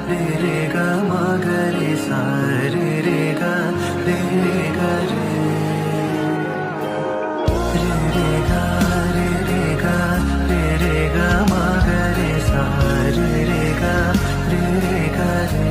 रे रे गा मा गा रे सा रे रे गा रे रे गा रे रे रे गा रे रे गा रे रे गा मा गा रे सा रे रे गा रे रे गा रे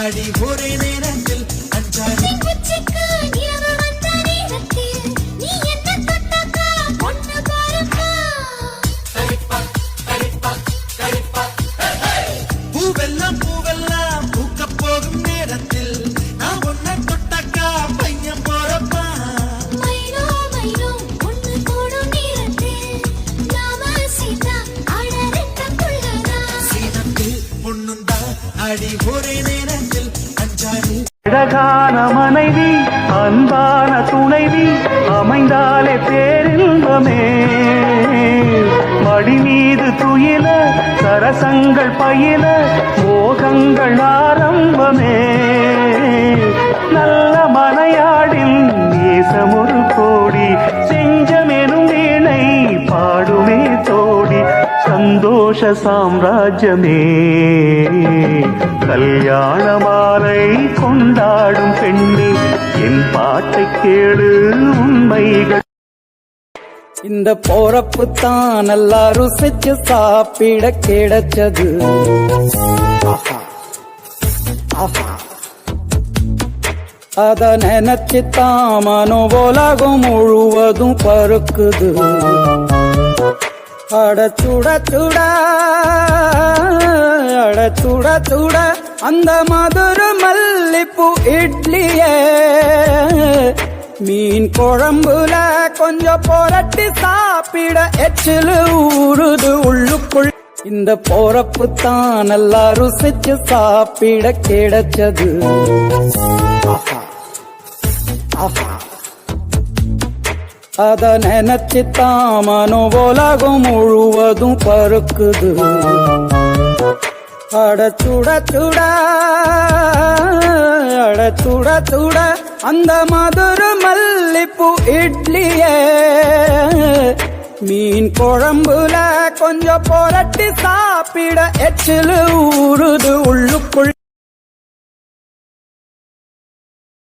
அடி ஒரே நேரத்தில் அஞ்சாடி பூவெல்லாம் பூவெல்லாம் பூக்க போகும் நேரத்தில் நான் ஒன்ன தொட்டக்கா பையன் போறப்பா சீனத்து பொண்ணுந்தா அடி ஒரே நேரத்தில் அஞ்சாடி அழகான மனைவி அன்பான துணைவி அமைந்தாலே பேரின்பமே மடி மீது துயில சரசங்கள் பயில மோகங்கள் ஆரம்பமே நல்ல மனையாடில் நேசமொரு கோடி செஞ்சமெனும் வீணை பாடுமே தோடி சந்தோஷ சாம்ராஜ்யமே கல்யாண மாலை கொண்டாடும் பெண்ணே என் பாட்டை கேளு உண்மைகள். இந்த போறப்பு தான் நல்லா ருசிச்சு சாப்பிட கிடைச்சது. அத நினைச்சுத்தான் மனோ உலகம் முழுவதும் பருக்குது. அட சுட சுட அட சுட சுட அந்த மதுர மல்லிப்பூ இட்லியே மீன் குழம்புல கொஞ்சம் புரட்டி சாப்பிட எச்சிலு ஊறுது உள்ளுக்குள். இந்த போறப்பு தான் நல்லா ருசிச்சு சாப்பிட கிடைச்சது. அத நினைச்சுத்தான் மனோ உலகம் முழுவதும் பருக்குது. அட சுட சுட அட சுட சுட அந்த மதுர மல்லிப்பூ இட்லியே மீன் குழம்புல கொஞ்சம் புரட்டி சாப்பிட எச்சிலு ஊறுது உள்ளுக்குள்.